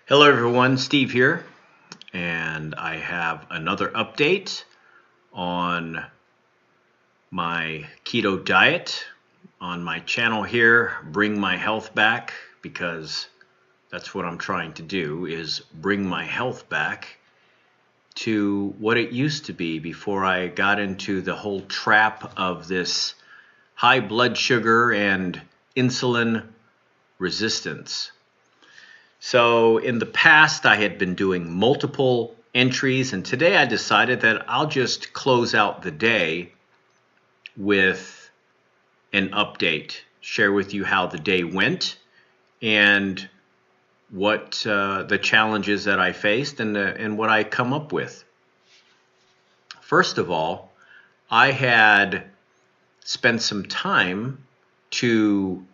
Hello everyone, Steve here, and I have another update on my keto diet on my channel here, Bring My Health Back, because that's what I'm trying to do, is bring my health back to what it used to be before I got into the whole trap of this high blood sugar and insulin resistance. So in the past, I had been doing multiple entries, and today I decided that I'll just close out the day with an update, share with you how the day went and what the challenges that I faced and what I come up with. First of all, I had spent some time to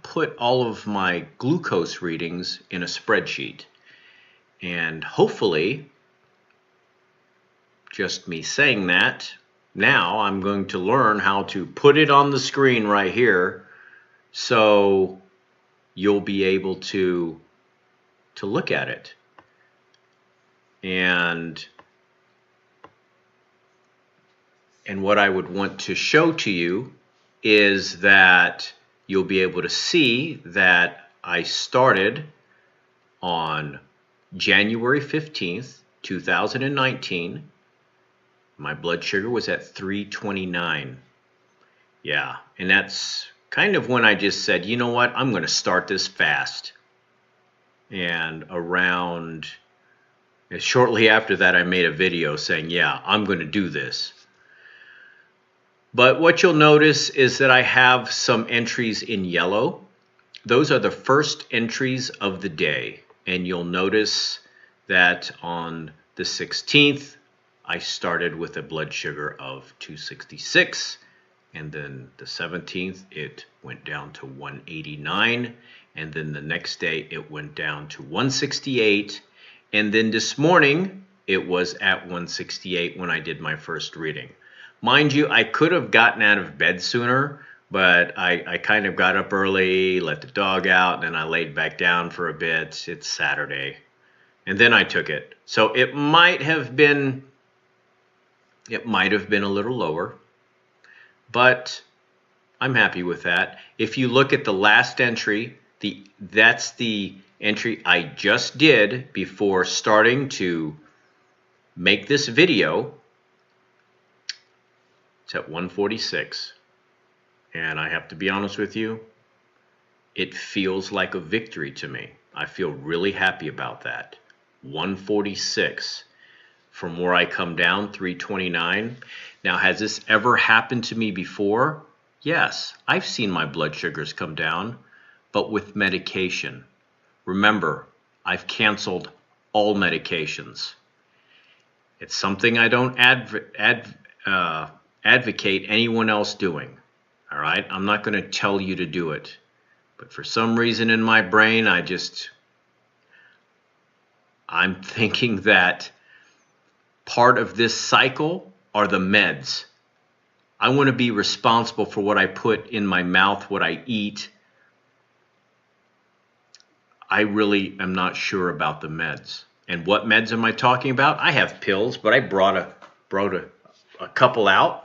put all of my glucose readings in a spreadsheet, and hopefully, just me saying that, now I'm going to learn how to put it on the screen right here so you'll be able to look at it. And what I would want to show to you is that you'll be able to see that I started on January 15th, 2019. My blood sugar was at 329. Yeah, and that's kind of when I just said, you know what, I'm going to start this fast. And shortly after that, I made a video saying, yeah, I'm going to do this. But what you'll notice is that I have some entries in yellow. Those are the first entries of the day. And you'll notice that on the 16th, I started with a blood sugar of 266. And then the 17th, it went down to 189. And then the next day, it went down to 168. And then this morning, it was at 168 when I did my first reading. Mind you, I could have gotten out of bed sooner, but I kind of got up early, let the dog out, and then I laid back down for a bit. It's Saturday. And then I took it. So it might have been a little lower, but I'm happy with that. If you look at the last entry, that's the entry I just did before starting to make this video. It's at 146, and I have to be honest with you, it feels like a victory to me. I feel really happy about that. 146 from where I come down, 329. Now, has this ever happened to me before? Yes, I've seen my blood sugars come down, but with medication. Remember, I've canceled all medications. It's something I don't advocate anyone else doing. All right, I'm not going to tell you to do it, but for some reason in my brain, I'm thinking that part of this cycle are the meds. I want to be responsible for what I put in my mouth, what I eat. I really am not sure about the meds. And what meds am I talking about? I have pills, but I brought a couple out.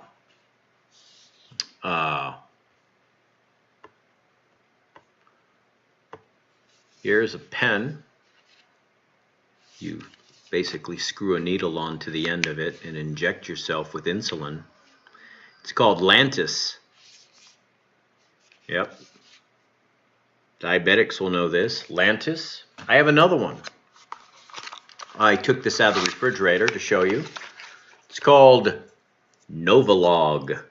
Here's a pen. You basically screw a needle onto the end of it and inject yourself with insulin. It's called Lantus. Yep. Diabetics will know this. Lantus. I have another one. I took this out of the refrigerator to show you. It's called Novolog.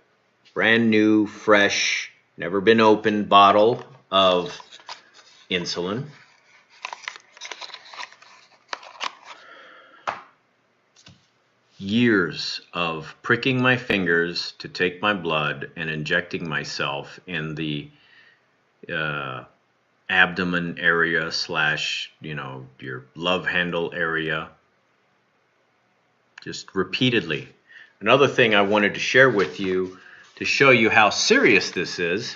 Brand new, fresh, never been opened bottle of insulin. Years of pricking my fingers to take my blood and injecting myself in the abdomen area / your love handle area, just repeatedly. Another thing I wanted to share with you to show you how serious this is,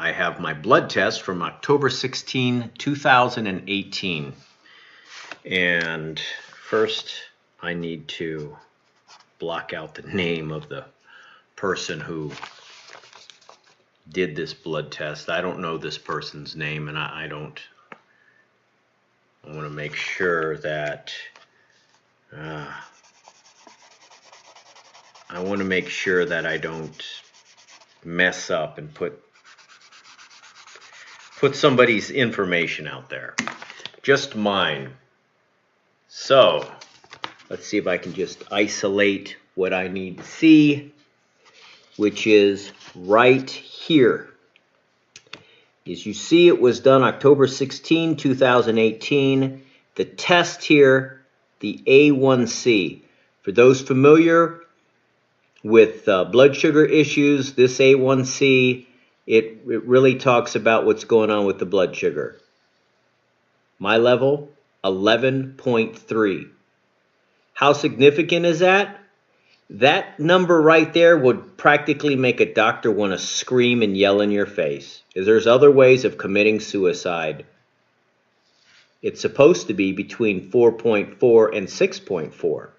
I have my blood test from October 16, 2018. And first, I need to block out the name of the person who did this blood test. I don't know this person's name, and I want to make sure that I don't mess up and put somebody's information out there. Just mine. So, let's see if I can just isolate what I need to see, which is right here. As you see, it was done October 16, 2018. The test here, the A1C. For those familiar with blood sugar issues, this A1C, it really talks about what's going on with the blood sugar. My level, 11.3. How significant is that? That number right there would practically make a doctor want to scream and yell in your face. Because there's other ways of committing suicide. It's supposed to be between 4.4 and 6.4.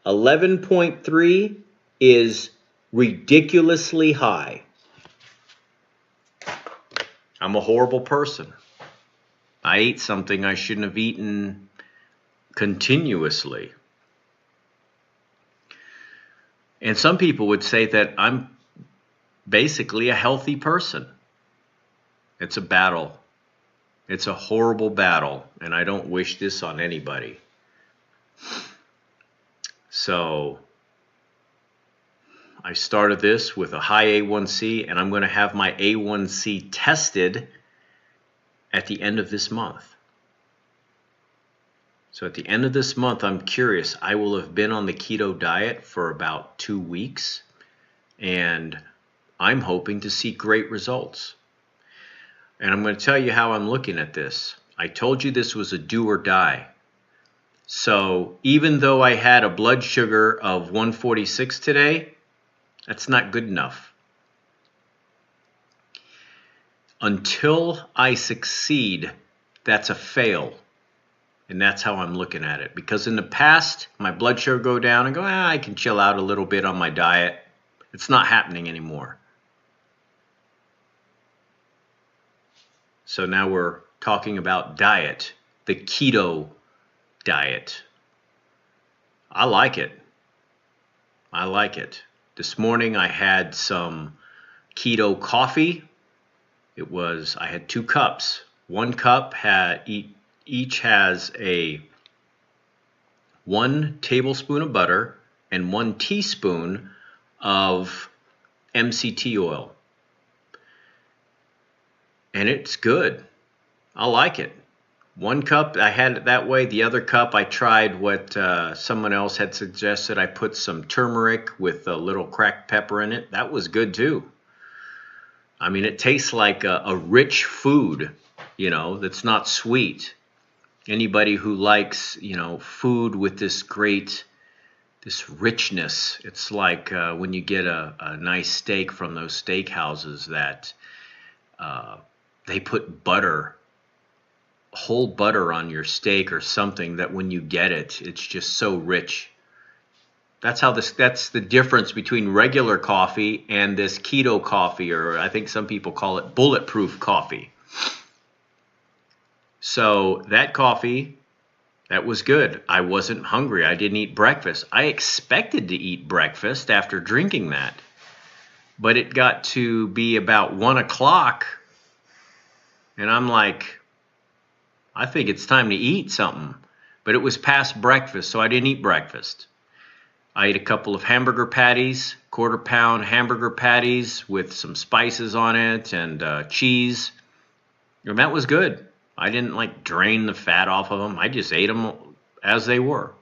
11.3 is ridiculously high. I'm a horrible person. I ate something I shouldn't have eaten continuously. And some people would say that I'm basically a healthy person. It's a battle. It's a horrible battle, and I don't wish this on anybody. So I started this with a high A1C, and I'm going to have my A1C tested at the end of this month. So at the end of this month, I'm curious. I will have been on the keto diet for about 2 weeks, and I'm hoping to see great results. And I'm going to tell you how I'm looking at this. I told you this was a do or die. So even though I had a blood sugar of 146 today, that's not good enough. Until I succeed, that's a fail. And that's how I'm looking at it. Because in the past, my blood sugar go down and go, I can chill out a little bit on my diet. It's not happening anymore. So now we're talking about diet, the keto diet. I like it. I like it. This morning I had some keto coffee. I had 2 cups. 1 cup each has 1 tablespoon of butter and 1 teaspoon of MCT oil. And it's good. I like it. 1 cup, I had it that way. The other cup, I tried what someone else had suggested. I put some turmeric with a little cracked pepper in it. That was good too. I mean, it tastes like a rich food, that's not sweet. Anybody who likes, food with this richness, it's like when you get a nice steak from those steakhouses that they put butter, whole butter on your steak or something, that when you get it, it's just so rich. That's the difference between regular coffee and this keto coffee, or I think some people call it bulletproof coffee. So that coffee, that was good. I wasn't hungry. I didn't eat breakfast. I expected to eat breakfast after drinking that. But it got to be about 1 o'clock, and I'm like, I think it's time to eat something. But it was past breakfast, so I didn't eat breakfast. I ate a couple of hamburger patties, 1/4 pound hamburger patties with some spices on it and cheese. And that was good. I didn't drain the fat off of them. I just ate them as they were.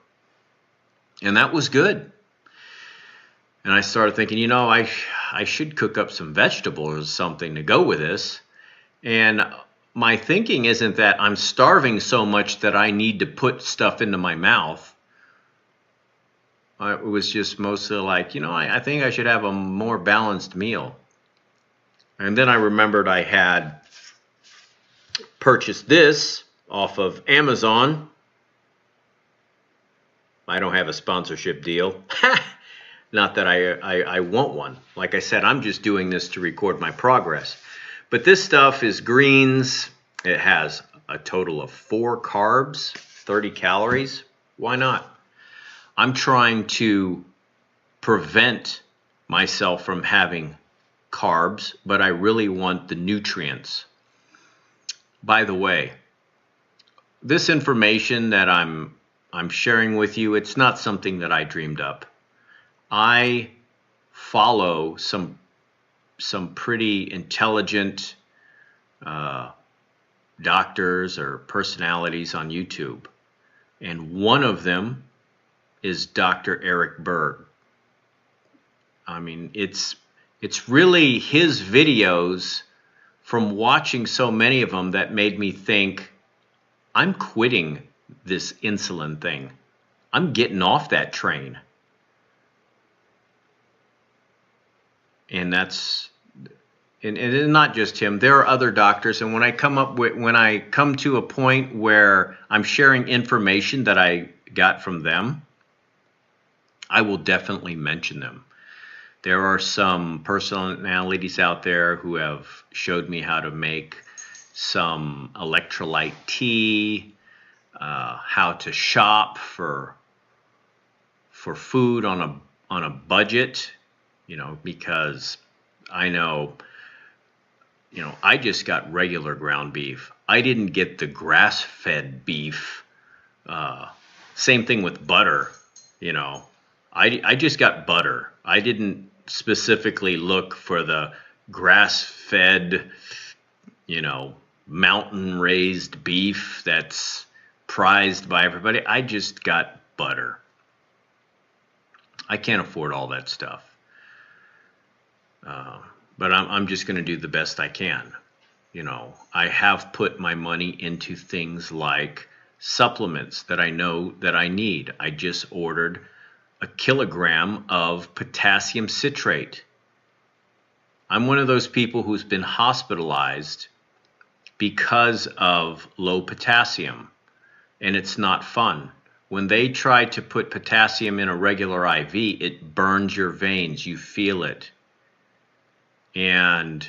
And that was good. And I started thinking, I should cook up some vegetables or something to go with this. And my thinking isn't that I'm starving so much that I need to put stuff into my mouth. It was just mostly I think I should have a more balanced meal. And then I remembered I had purchased this off of Amazon. I don't have a sponsorship deal. Not that I want one. Like I said, I'm just doing this to record my progress. But this stuff is greens. It has a total of 4 carbs, 30 calories. Why not? I'm trying to prevent myself from having carbs, but I really want the nutrients. By the way, this information that I'm sharing with you, it's not something that I dreamed up. I follow some pretty intelligent doctors or personalities on YouTube, and one of them is Dr. Eric Berg. I mean, it's really his videos from watching so many of them that made me think, I'm quitting this insulin thing. I'm getting off that train. And and not just him. There are other doctors, and when I come to a point where I'm sharing information that I got from them, I will definitely mention them. There are some personalities out there who have showed me how to make some electrolyte tea, how to shop for food on a budget, because I know, I just got regular ground beef. I didn't get the grass-fed beef. Same thing with butter, I just got butter. I didn't specifically look for the grass-fed, mountain-raised beef that's prized by everybody. I just got butter. I can't afford all that stuff. But I'm just going to do the best I can. I have put my money into things like supplements that I know that I need. I just ordered a kilogram of potassium citrate. I'm one of those people who's been hospitalized because of low potassium, and it's not fun. When they try to put potassium in a regular IV, it burns your veins. You feel it. And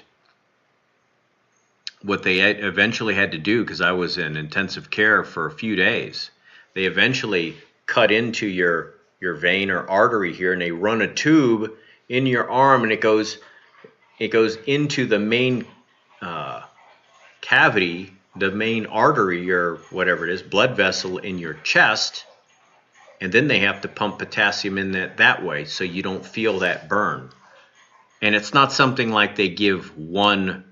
what they eventually had to do, because I was in intensive care for a few days, they eventually cut into your vein or artery here, and they run a tube in your arm, and it goes into the main cavity, the main artery or whatever it is, blood vessel in your chest, and then they have to pump potassium in that way so you don't feel that burn. And it's not something like they give one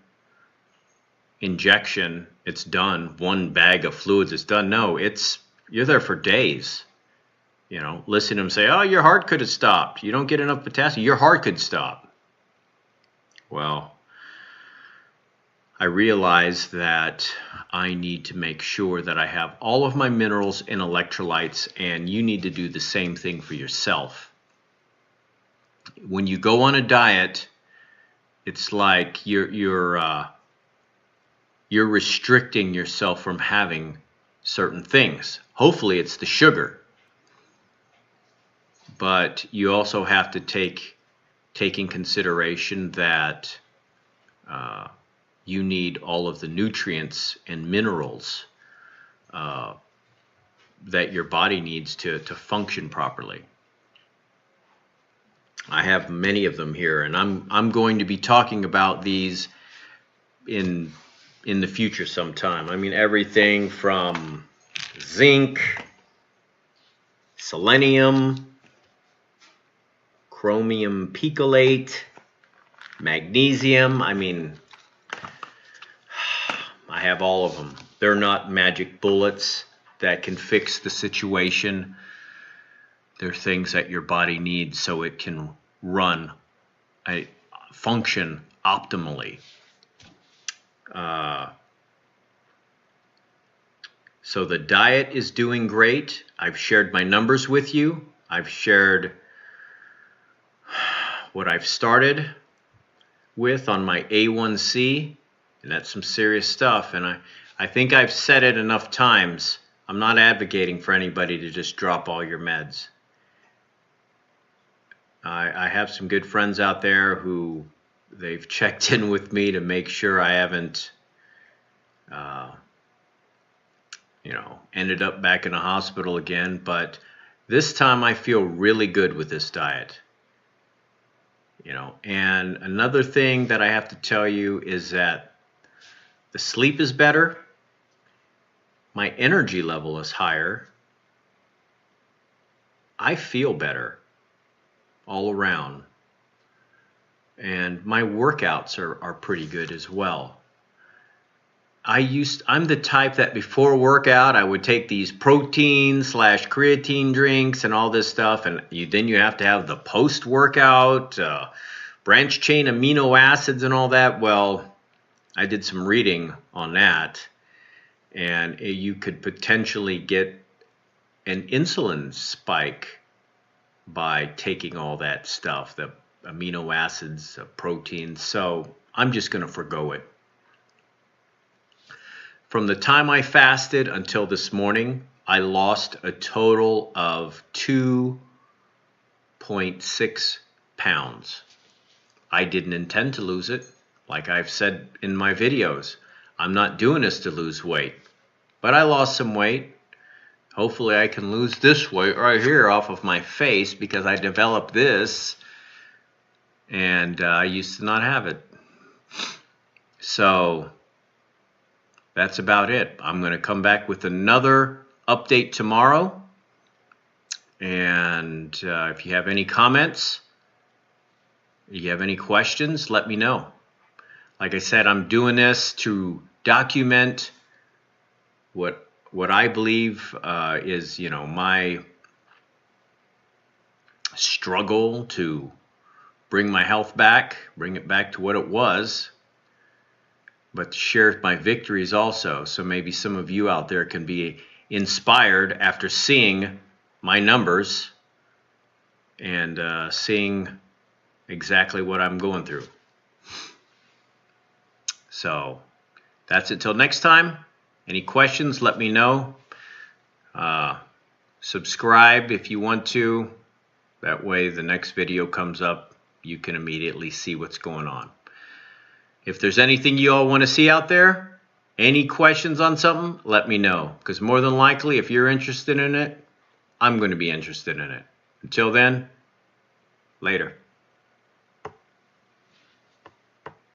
injection, it's done, one bag of fluids, it's done. No, you're there for days. Listen to them say, oh, your heart could have stopped. You don't get enough potassium, your heart could stop. Well, I realized that I need to make sure that I have all of my minerals and electrolytes, and you need to do the same thing for yourself. When you go on a diet, it's like you're restricting yourself from having certain things. Hopefully it's the sugar. But you also have to take in consideration that you need all of the nutrients and minerals that your body needs to function properly. I have many of them here, and I'm going to be talking about these in the future sometime. I mean, everything from zinc, selenium, chromium picolate, magnesium. I mean, I have all of them. They're not magic bullets that can fix the situation. They're things that your body needs so it can function optimally. So the diet is doing great. I've shared my numbers with you. I've shared what I've started. with on my A1C, and that's some serious stuff. And I think I've said it enough times. I'm not advocating for anybody to just drop all your meds. I have some good friends out there who they've checked in with me to make sure I haven't, ended up back in a hospital again. But this time I feel really good with this diet. And another thing that I have to tell you is that the sleep is better. My energy level is higher. I feel better all around. And my workouts are pretty good as well. I'm the type that before workout, I would take these protein/creatine drinks and all this stuff. And then you have to have the post-workout, branch chain amino acids and all that. Well, I did some reading on that. And you could potentially get an insulin spike by taking all that stuff, the amino acids, proteins. So I'm just going to forgo it. From the time I fasted until this morning, I lost a total of 2.6 pounds. I didn't intend to lose it. Like I've said in my videos, I'm not doing this to lose weight. But I lost some weight. Hopefully I can lose this weight right here off of my face, because I developed this and I used to not have it. So that's about it. I'm going to come back with another update tomorrow. And if you have any comments, you have any questions, let me know. Like I said, I'm doing this to document what I believe is, my struggle to bring my health back, bring it back to what it was, but to share my victories also. So maybe some of you out there can be inspired after seeing my numbers and seeing exactly what I'm going through. So that's it till next time. Any questions, let me know. Subscribe if you want to. That way the next video comes up, you can immediately see what's going on. If there's anything you all want to see out there, any questions on something, let me know. Because more than likely, if you're interested in it, I'm going to be interested in it. Until then, later.